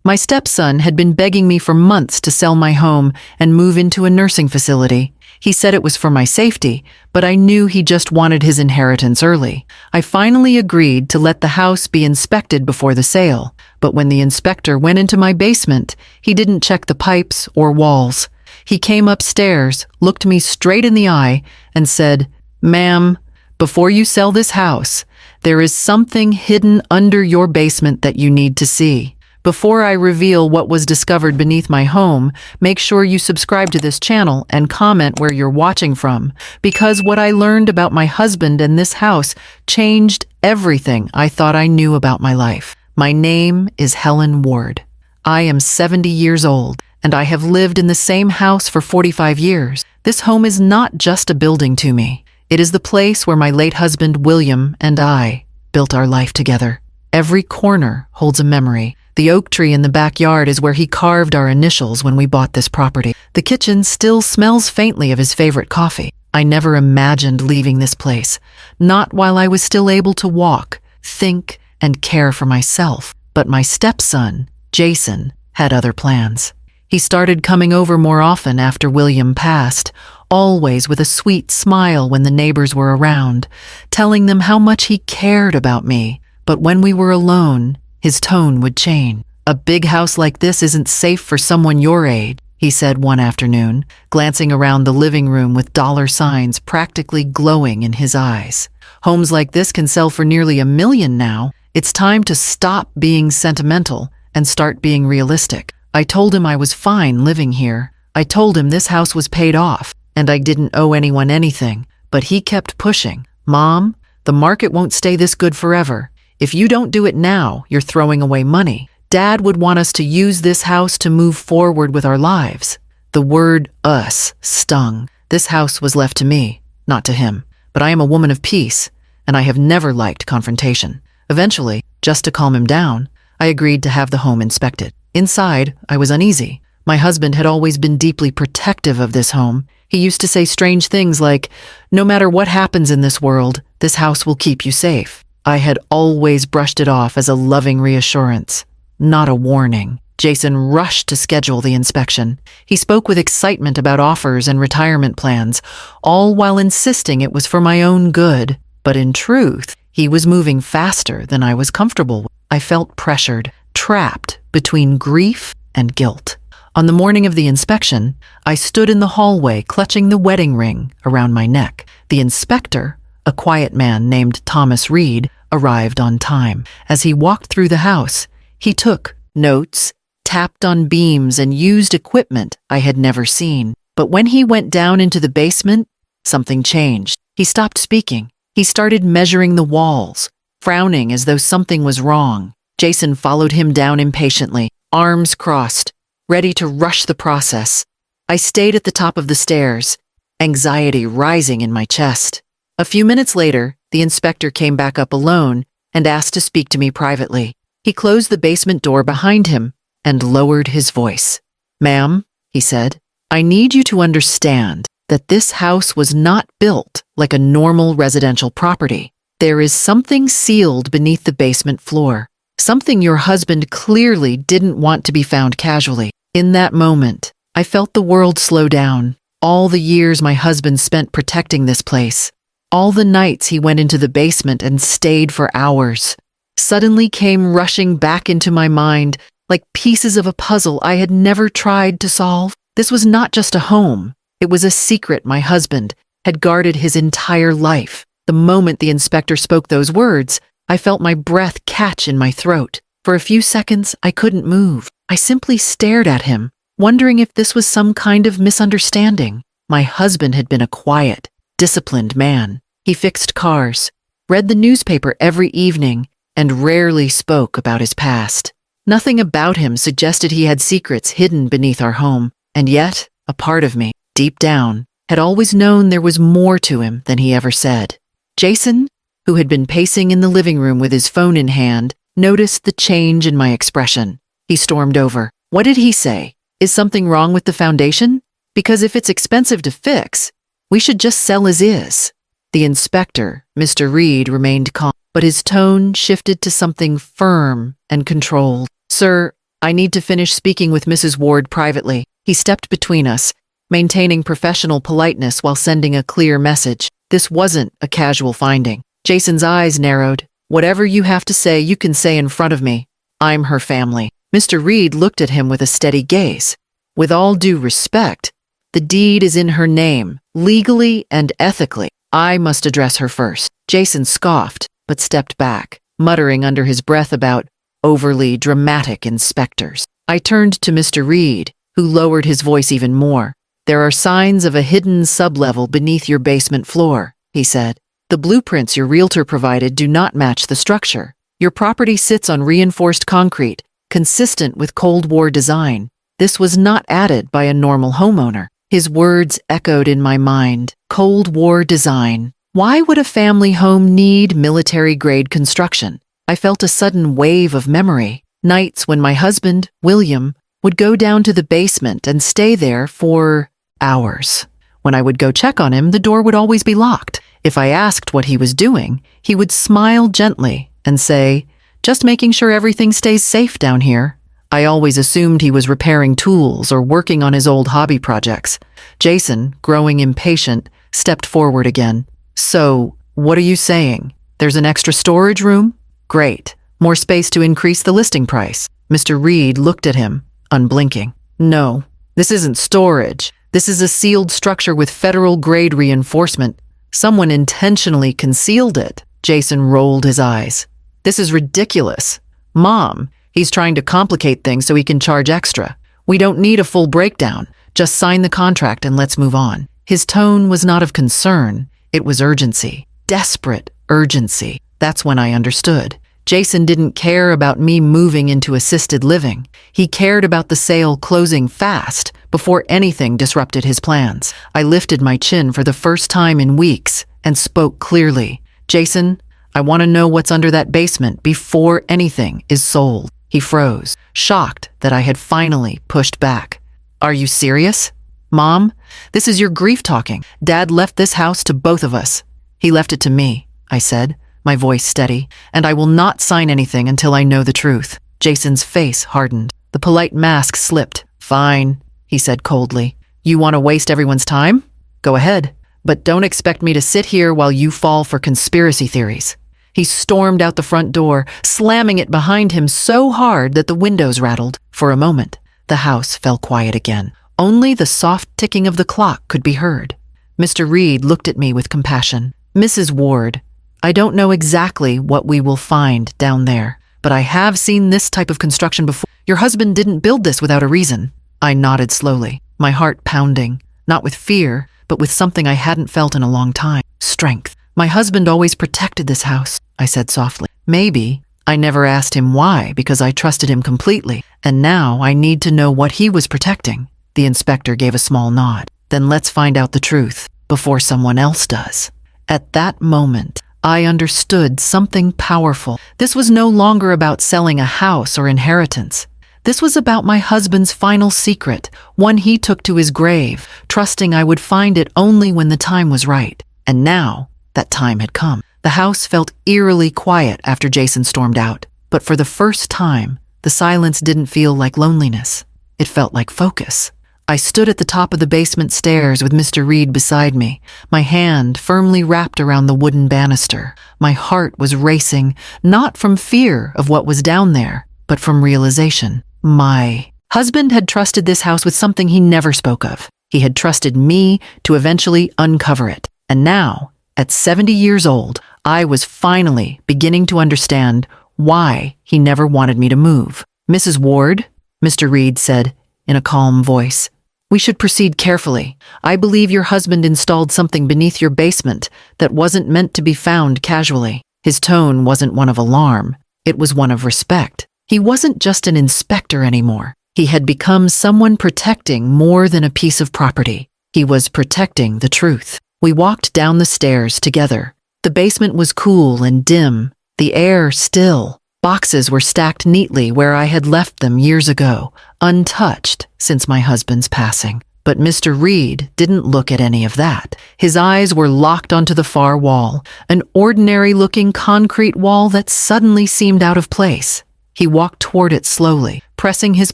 My stepson had been begging me for months to sell my home and move into a nursing facility. He said it was for my safety, but I knew he just wanted his inheritance early. I finally agreed to let the house be inspected before the sale, but when the inspector went into my basement, he didn't check the pipes or walls. He came upstairs, looked me straight in the eye, and said, "Ma'am, before you sell this house, there is something hidden under your basement that you need to see. Before I reveal what was discovered beneath my home, make sure you subscribe to this channel and comment where you're watching from, because what I learned about my husband and this house changed everything I thought I knew about my life. My name is Helen Ward. I am 70 years old, and I have lived in the same house for 45 years. This home is not just a building to me. It is the place where my late husband William and I built our life together. Every corner holds a memory. The oak tree in the backyard is where he carved our initials when we bought this property. The kitchen still smells faintly of his favorite coffee. I never imagined leaving this place, not while I was still able to walk, think, and care for myself. But my stepson, Jason, had other plans. He started coming over more often after William passed, always with a sweet smile when the neighbors were around, telling them how much he cared about me. But when we were alone, his tone would change. "A big house like this isn't safe for someone your age," he said one afternoon, glancing around the living room with dollar signs practically glowing in his eyes. "Homes like this can sell for nearly $1 million now. It's time to stop being sentimental and start being realistic." I told him I was fine living here. I told him this house was paid off and I didn't owe anyone anything. But he kept pushing. "Mom, the market won't stay this good forever. If you don't do it now, you're throwing away money. Dad would want us to use this house to move forward with our lives." The word "us" stung. This house was left to me, not to him. But I am a woman of peace, and I have never liked confrontation. Eventually, just to calm him down, I agreed to have the home inspected. Inside, I was uneasy. My husband had always been deeply protective of this home. He used to say strange things like, "No matter what happens in this world, this house will keep you safe." I had always brushed it off as a loving reassurance, not a warning. Jason rushed to schedule the inspection. He spoke with excitement about offers and retirement plans, all while insisting it was for my own good. But in truth, he was moving faster than I was comfortable with. I felt pressured, trapped between grief and guilt. On the morning of the inspection, I stood in the hallway clutching the wedding ring around my neck. The inspector, a quiet man named Thomas Reed, arrived on time. As he walked through the house, he took notes, tapped on beams, and used equipment I had never seen. But when he went down into the basement, something changed. He stopped speaking. He started measuring the walls, frowning as though something was wrong. Jason followed him down impatiently, arms crossed, ready to rush the process. I stayed at the top of the stairs, anxiety rising in my chest. A few minutes later, the inspector came back up alone and asked to speak to me privately. He closed the basement door behind him and lowered his voice. "Ma'am," he said, "I need you to understand that this house was not built like a normal residential property. There is something sealed beneath the basement floor, something your husband clearly didn't want to be found casually." In that moment, I felt the world slow down. All the years my husband spent protecting this place, all the nights he went into the basement and stayed for hours, suddenly came rushing back into my mind like pieces of a puzzle I had never tried to solve. This was not just a home. It was a secret my husband had guarded his entire life. The moment the inspector spoke those words, I felt my breath catch in my throat. For a few seconds, I couldn't move. I simply stared at him, wondering if this was some kind of misunderstanding. My husband had been a quiet, disciplined man. He fixed cars, read the newspaper every evening, and rarely spoke about his past. Nothing about him suggested he had secrets hidden beneath our home. And yet, a part of me, deep down, had always known there was more to him than he ever said. Jason, who had been pacing in the living room with his phone in hand, noticed the change in my expression. He stormed over. "What did he say? Is something wrong with the foundation? Because if it's expensive to fix, we should just sell as is." The inspector, Mr. Reed, remained calm, but his tone shifted to something firm and controlled. "Sir, I need to finish speaking with Mrs. Ward privately. He stepped between us, maintaining professional politeness while sending a clear message. This wasn't a casual finding. Jason's eyes narrowed. Whatever you have to say, you can say in front of me. I'm her family. Mr. Reed looked at him with a steady gaze. With all due respect, the deed is in her name, legally and ethically. I must address her first. Jason scoffed, but stepped back, muttering under his breath about overly dramatic inspectors. I turned to Mr. Reed, who lowered his voice even more. There are signs of a hidden sublevel beneath your basement floor, he said. The blueprints your realtor provided do not match the structure. Your property sits on reinforced concrete, consistent with Cold War design. This was not added by a normal homeowner. His words echoed in my mind. Cold War design. Why would a family home need military-grade construction? I felt a sudden wave of memory. Nights when my husband, William, would go down to the basement and stay there for hours. When I would go check on him, the door would always be locked. If I asked what he was doing, he would smile gently and say, "Just making sure everything stays safe down here." I always assumed he was repairing tools or working on his old hobby projects. Jason, growing impatient, stepped forward again. "So, what are you saying? There's an extra storage room? Great. More space to increase the listing price." Mr. Reed looked at him, unblinking. "No, this isn't storage. This is a sealed structure with federal-grade reinforcement. Someone intentionally concealed it." Jason rolled his eyes. "This is ridiculous. Mom, he's trying to complicate things so he can charge extra. We don't need a full breakdown. Just sign the contract and let's move on." His tone was not of concern. It was urgency. Desperate urgency. That's when I understood. Jason didn't care about me moving into assisted living. He cared about the sale closing fast before anything disrupted his plans. I lifted my chin for the first time in weeks and spoke clearly. "Jason, I want to know what's under that basement before anything is sold." He froze, shocked that I had finally pushed back. "Are you serious? Mom, this is your grief talking. Dad left this house to both of us." "He left it to me," I said, my voice steady, "and I will not sign anything until I know the truth." Jason's face hardened. The polite mask slipped. "Fine," he said coldly. "You want to waste everyone's time? Go ahead. But don't expect me to sit here while you fall for conspiracy theories." He stormed out the front door, slamming it behind him so hard that the windows rattled. For a moment, the house fell quiet again. Only the soft ticking of the clock could be heard. Mr. Reed looked at me with compassion. "Mrs. Ward, I don't know exactly what we will find down there, but I have seen this type of construction before. Your husband didn't build this without a reason." I nodded slowly, my heart pounding, not with fear, but with something I hadn't felt in a long time. Strength. "My husband always protected this house," I said softly. "Maybe I never asked him why because I trusted him completely, and now I need to know what he was protecting." The inspector gave a small nod. "Then let's find out the truth before someone else does." At that moment, I understood something powerful. This was no longer about selling a house or inheritance. This was about my husband's final secret, one he took to his grave, trusting I would find it only when the time was right. And now, that time had come. The house felt eerily quiet after Jason stormed out. But for the first time, the silence didn't feel like loneliness. It felt like focus. I stood at the top of the basement stairs with Mr. Reed beside me, my hand firmly wrapped around the wooden banister. My heart was racing, not from fear of what was down there, but from realization. My husband had trusted this house with something he never spoke of. He had trusted me to eventually uncover it. And now, at 70 years old, I was finally beginning to understand why he never wanted me to move. "Mrs. Ward," Mr. Reed said in a calm voice, "we should proceed carefully. I believe your husband installed something beneath your basement that wasn't meant to be found casually." His tone wasn't one of alarm. It was one of respect. He wasn't just an inspector anymore. He had become someone protecting more than a piece of property. He was protecting the truth. We walked down the stairs together. The basement was cool and dim, the air still. Boxes were stacked neatly where I had left them years ago, untouched since my husband's passing. But Mr. Reed didn't look at any of that. His eyes were locked onto the far wall, an ordinary-looking concrete wall that suddenly seemed out of place. He walked toward it slowly, pressing his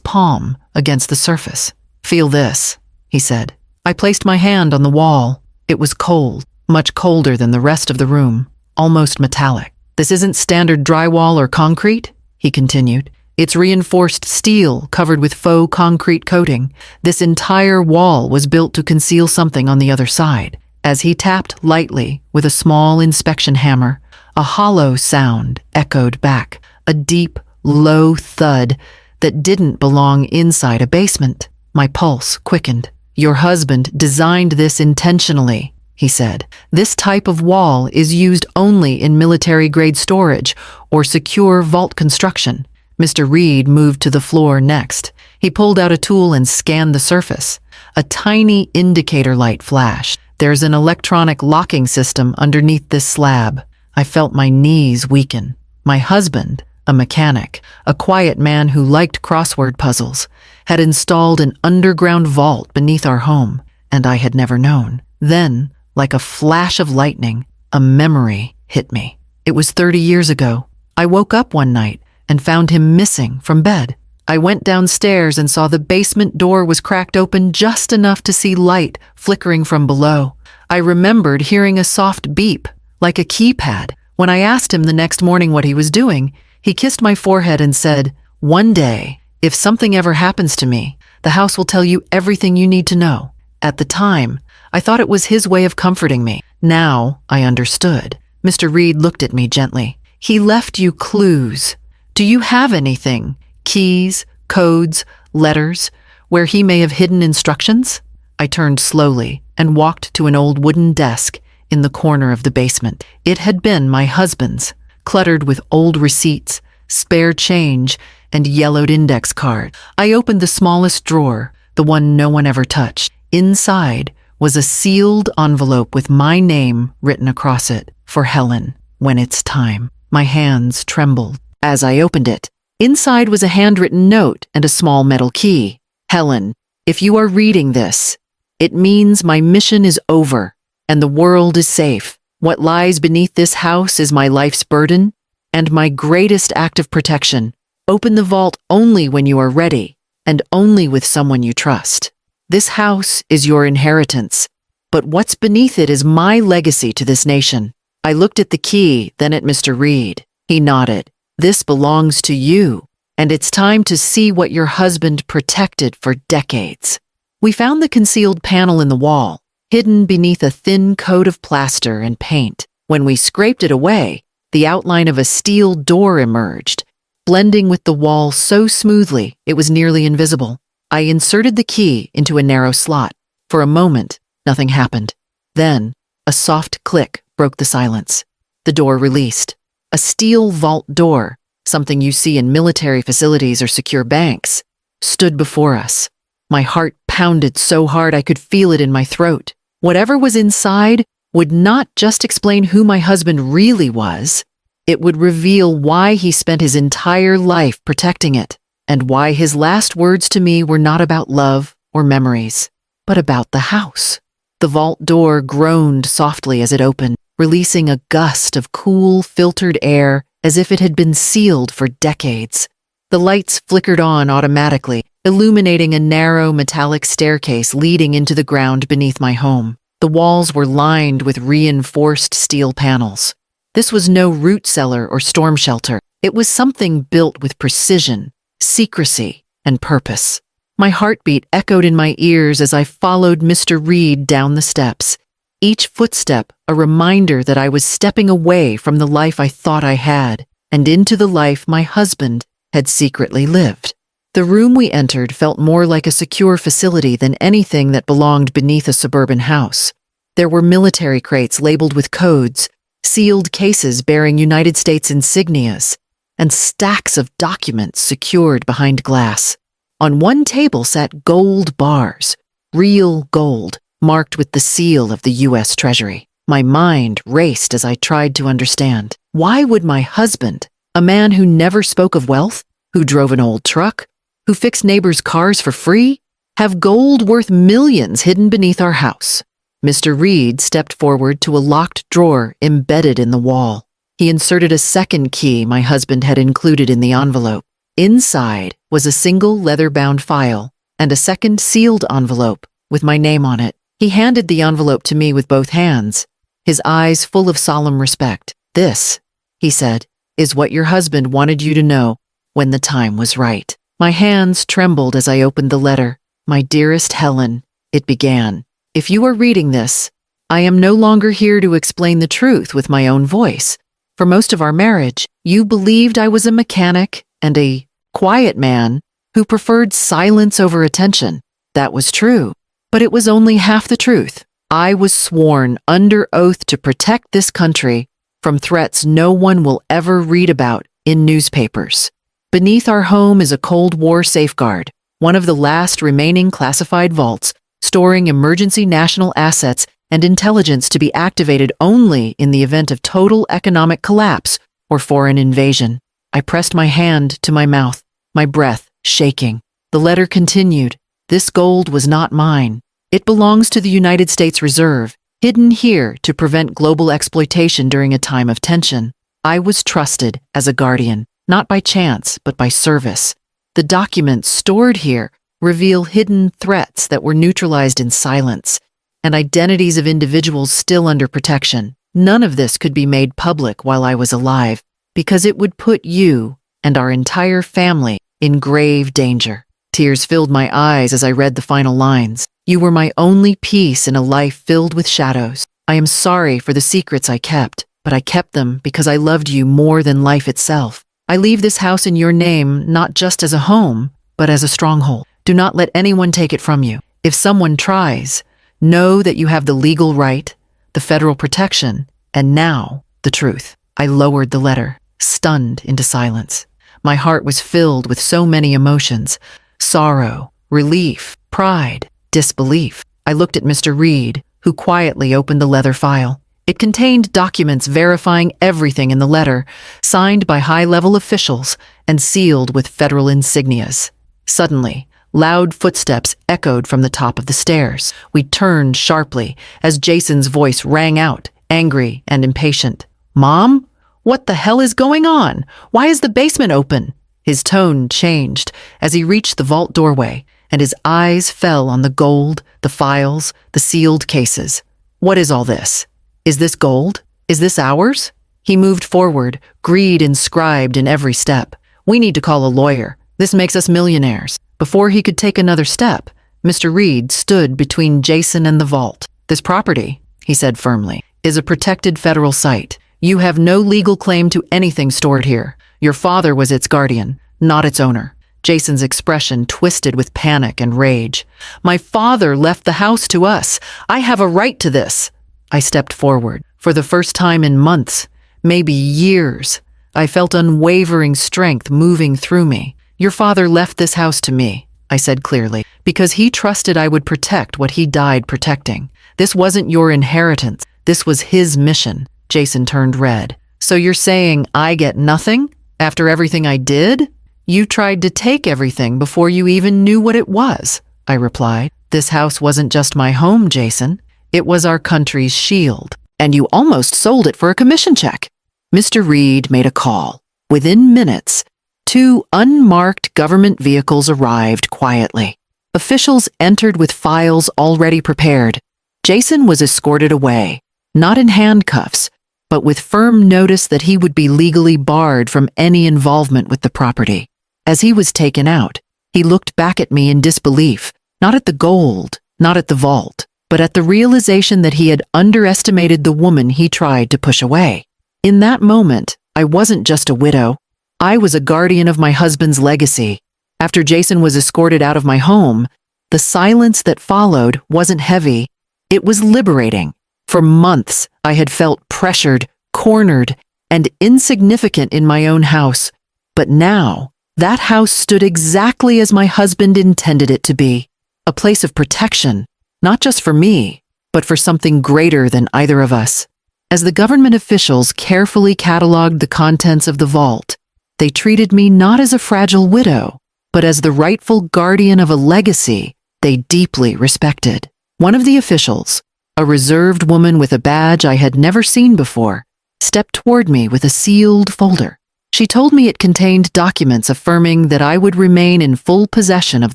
palm against the surface. "Feel this," he said. I placed my hand on the wall. It was cold, much colder than the rest of the room, almost metallic. "This isn't standard drywall or concrete," he continued. "It's reinforced steel covered with faux concrete coating. This entire wall was built to conceal something on the other side." As he tapped lightly with a small inspection hammer, a hollow sound echoed back, a deep, low thud that didn't belong inside a basement. My pulse quickened. "Your husband designed this intentionally," he said. "This type of wall is used only in military-grade storage or secure vault construction." Mr. Reed moved to the floor next. He pulled out a tool and scanned the surface. A tiny indicator light flashed. "There's an electronic locking system underneath this slab." I felt my knees weaken. My husband, a mechanic, a quiet man who liked crossword puzzles, had installed an underground vault beneath our home, and I had never known. Then, like a flash of lightning, a memory hit me. It was 30 years ago. I woke up one night and found him missing from bed. I went downstairs and saw the basement door was cracked open just enough to see light flickering from below. I remembered hearing a soft beep, like a keypad. When I asked him the next morning what he was doing, he kissed my forehead and said, "One day, if something ever happens to me, the house will tell you everything you need to know." At the time, I thought it was his way of comforting me. Now, I understood. Mr. Reed looked at me gently. "He left you clues. Do you have anything? Keys, codes, letters, where he may have hidden instructions?" I turned slowly and walked to an old wooden desk in the corner of the basement. It had been my husband's, cluttered with old receipts, spare change, and yellowed index cards. I opened the smallest drawer, the one no one ever touched. Inside was a sealed envelope with my name written across it, "For Helen, when it's time." My hands trembled as I opened it. Inside was a handwritten note and a small metal key. "Helen, if you are reading this, it means my mission is over and the world is safe. What lies beneath this house is my life's burden and my greatest act of protection. Open the vault only when you are ready and only with someone you trust. This house is your inheritance, but what's beneath it is my legacy to this nation." I looked at the key, then at Mr. Reed. He nodded. "This belongs to you, and it's time to see what your husband protected for decades." We found the concealed panel in the wall, hidden beneath a thin coat of plaster and paint. When we scraped it away, the outline of a steel door emerged, blending with the wall so smoothly it was nearly invisible. I inserted the key into a narrow slot. For a moment, nothing happened. Then, a soft click broke the silence. The door released. A steel vault door, something you see in military facilities or secure banks, stood before us. My heart pounded so hard I could feel it in my throat. Whatever was inside would not just explain who my husband really was, it would reveal why he spent his entire life protecting it, and why his last words to me were not about love or memories, but about the house. The vault door groaned softly as it opened, releasing a gust of cool, filtered air as if it had been sealed for decades. The lights flickered on automatically, illuminating a narrow metallic staircase leading into the ground beneath my home. The walls were lined with reinforced steel panels. This was no root cellar or storm shelter. It was something built with precision, secrecy, and purpose. My heartbeat echoed in my ears as I followed Mr. Reed down the steps, each footstep a reminder that I was stepping away from the life I thought I had, and into the life my husband had secretly lived. The room we entered felt more like a secure facility than anything that belonged beneath a suburban house. There were military crates labeled with codes, sealed cases bearing United States insignias, and stacks of documents secured behind glass. On one table sat gold bars, real gold, marked with the seal of the U.S. Treasury. My mind raced as I tried to understand. Why would my husband, a man who never spoke of wealth, who drove an old truck, who fixed neighbors' cars for free, have gold worth millions hidden beneath our house? Mr. Reed stepped forward to a locked drawer embedded in the wall. He inserted a second key my husband had included in the envelope. Inside was a single leather-bound file and a second sealed envelope with my name on it. He handed the envelope to me with both hands, his eyes full of solemn respect. "This," he said, "is what your husband wanted you to know when the time was right." My hands trembled as I opened the letter. "My dearest Helen," it began, "if you are reading this, I am no longer here to explain the truth with my own voice. For most of our marriage, you believed I was a mechanic and a quiet man who preferred silence over attention. That was true, but it was only half the truth. I was sworn under oath to protect this country from threats no one will ever read about in newspapers. Beneath our home is a Cold War safeguard, one of the last remaining classified vaults, storing emergency national assets and intelligence to be activated only in the event of total economic collapse or foreign invasion." I pressed my hand to my mouth, my breath shaking. The letter continued, "This gold was not mine. It belongs to the United States Reserve, hidden here to prevent global exploitation during a time of tension. I was trusted as a guardian, not by chance, but by service. The documents stored here reveal hidden threats that were neutralized in silence, and identities of individuals still under protection. None of this could be made public while I was alive, because it would put you and our entire family in grave danger." Tears filled my eyes as I read the final lines. "You were my only peace in a life filled with shadows. I am sorry for the secrets I kept, but I kept them because I loved you more than life itself. I leave this house in your name not just as a home, but as a stronghold. Do not let anyone take it from you. If someone tries, know that you have the legal right, the federal protection, and now the truth." I lowered the letter, stunned into silence. My heart was filled with so many emotions: sorrow, relief, pride, disbelief. I looked at Mr. Reed, who quietly opened the leather file. It contained documents verifying everything in the letter, signed by high-level officials and sealed with federal insignias. Suddenly, loud footsteps echoed from the top of the stairs. We turned sharply as Jason's voice rang out, angry and impatient. "Mom? What the hell is going on? Why is the basement open?" His tone changed as he reached the vault doorway, and his eyes fell on the gold, the files, the sealed cases. "What is all this? Is this gold? Is this ours?" He moved forward, greed inscribed in every step. "We need to call a lawyer. This makes us millionaires." Before he could take another step, Mr. Reed stood between Jason and the vault. "This property," he said firmly, "is a protected federal site. You have no legal claim to anything stored here. Your father was its guardian, not its owner." Jason's expression twisted with panic and rage. "My father left the house to us. I have a right to this." I stepped forward. For the first time in months, maybe years, I felt unwavering strength moving through me. "Your father left this house to me," I said clearly, "because he trusted I would protect what he died protecting. This wasn't your inheritance. This was his mission." Jason turned red. "So you're saying I get nothing after everything I did?" "You tried to take everything before you even knew what it was," I replied. "This house wasn't just my home, Jason. It was our country's shield, and you almost sold it for a commission check." Mr. Reed made a call. Within minutes, 2 unmarked government vehicles arrived quietly. Officials entered with files already prepared. Jason was escorted away, not in handcuffs, but with firm notice that he would be legally barred from any involvement with the property. As he was taken out, he looked back at me in disbelief, not at the gold, not at the vault, but at the realization that he had underestimated the woman he tried to push away. In that moment, I wasn't just a widow. I was a guardian of my husband's legacy. After Jason was escorted out of my home, the silence that followed wasn't heavy. It was liberating. For months, I had felt pressured, cornered, and insignificant in my own house. But now, that house stood exactly as my husband intended it to be, a place of protection, not just for me, but for something greater than either of us. As the government officials carefully cataloged the contents of the vault, they treated me not as a fragile widow, but as the rightful guardian of a legacy they deeply respected. One of the officials, a reserved woman with a badge I had never seen before, stepped toward me with a sealed folder. She told me it contained documents affirming that I would remain in full possession of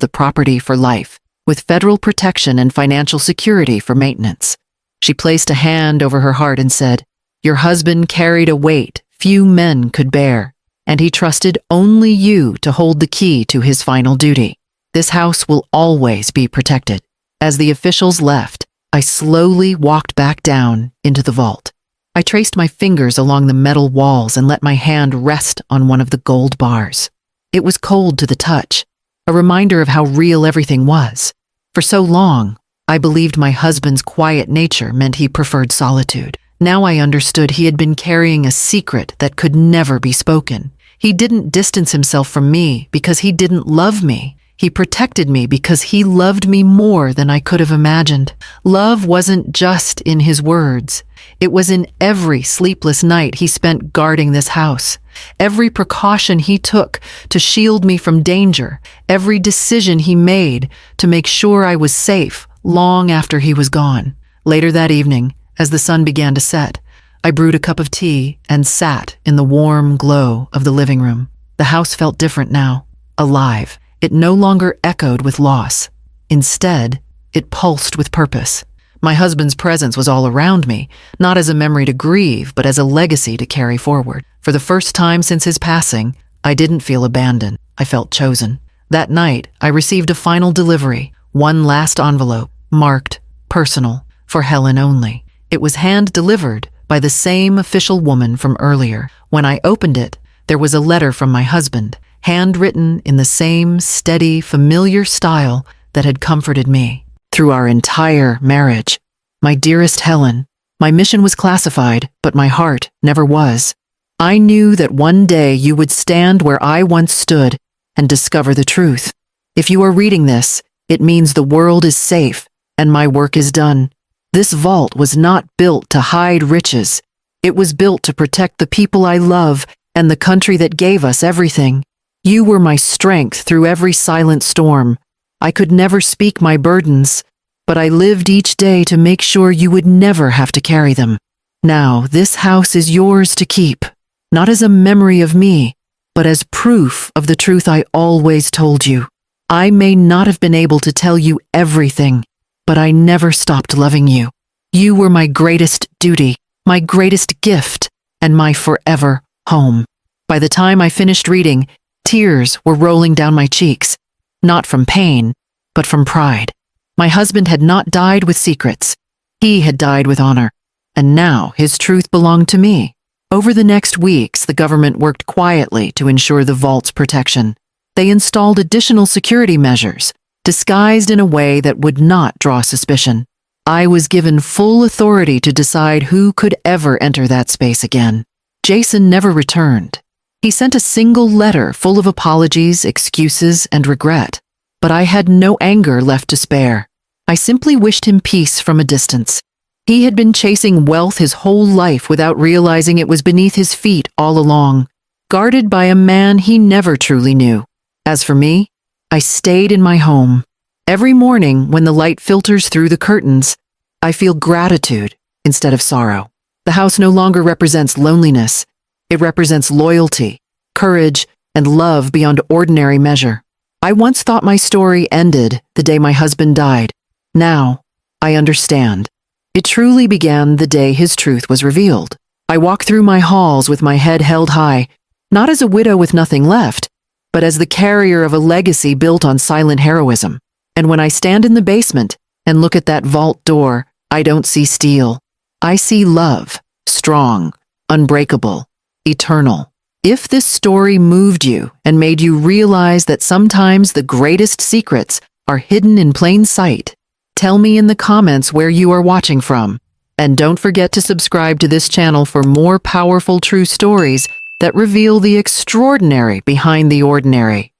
the property for life, with federal protection and financial security for maintenance. She placed a hand over her heart and said, "Your husband carried a weight few men could bear, and he trusted only you to hold the key to his final duty. This house will always be protected." As the officials left, I slowly walked back down into the vault. I traced my fingers along the metal walls and let my hand rest on one of the gold bars. It was cold to the touch, a reminder of how real everything was. For so long, I believed my husband's quiet nature meant he preferred solitude. Now I understood he had been carrying a secret that could never be spoken. He didn't distance himself from me because he didn't love me. He protected me because he loved me more than I could have imagined. Love wasn't just in his words. It was in every sleepless night he spent guarding this house, every precaution he took to shield me from danger, every decision he made to make sure I was safe long after he was gone. Later that evening, as the sun began to set, I brewed a cup of tea and sat in the warm glow of the living room. The house felt different now, alive. It no longer echoed with loss. Instead, it pulsed with purpose. My husband's presence was all around me, not as a memory to grieve, but as a legacy to carry forward. For the first time since his passing, I didn't feel abandoned. I felt chosen. That night, I received a final delivery, one last envelope, marked personal, for Helen only. It was hand-delivered by the same official woman from earlier. When I opened it, there was a letter from my husband, handwritten in the same steady, familiar style that had comforted me through our entire marriage. My dearest Helen, my mission was classified, but my heart never was. I knew that one day you would stand where I once stood and discover the truth. If you are reading this, it means the world is safe and my work is done. This vault was not built to hide riches. It was built to protect the people I love and the country that gave us everything. You were my strength through every silent storm. I could never speak my burdens, but I lived each day to make sure you would never have to carry them. Now, this house is yours to keep, not as a memory of me, but as proof of the truth I always told you. I may not have been able to tell you everything, but I never stopped loving you. You were my greatest duty, my greatest gift, and my forever home. By the time I finished reading, tears were rolling down my cheeks, not from pain, but from pride. My husband had not died with secrets. He had died with honor, and now his truth belonged to me. Over the next weeks, the government worked quietly to ensure the vault's protection. They installed additional security measures, disguised in a way that would not draw suspicion. I was given full authority to decide who could ever enter that space again. Jason never returned. He sent a single letter full of apologies, excuses, and regret. But I had no anger left to spare. I simply wished him peace from a distance. He had been chasing wealth his whole life without realizing it was beneath his feet all along, guarded by a man he never truly knew. As for me, I stayed in my home. Every morning when the light filters through the curtains, I feel gratitude instead of sorrow. The house no longer represents loneliness. It represents loyalty, courage, and love beyond ordinary measure. I once thought my story ended the day my husband died. Now, I understand. It truly began the day his truth was revealed. I walk through my halls with my head held high, not as a widow with nothing left, but as the carrier of a legacy built on silent heroism. And when I stand in the basement and look at that vault door, I don't see steel. I see love, strong, unbreakable, eternal. If this story moved you and made you realize that sometimes the greatest secrets are hidden in plain sight, tell me in the comments where you are watching from. And don't forget to subscribe to this channel for more powerful true stories that reveal the extraordinary behind the ordinary.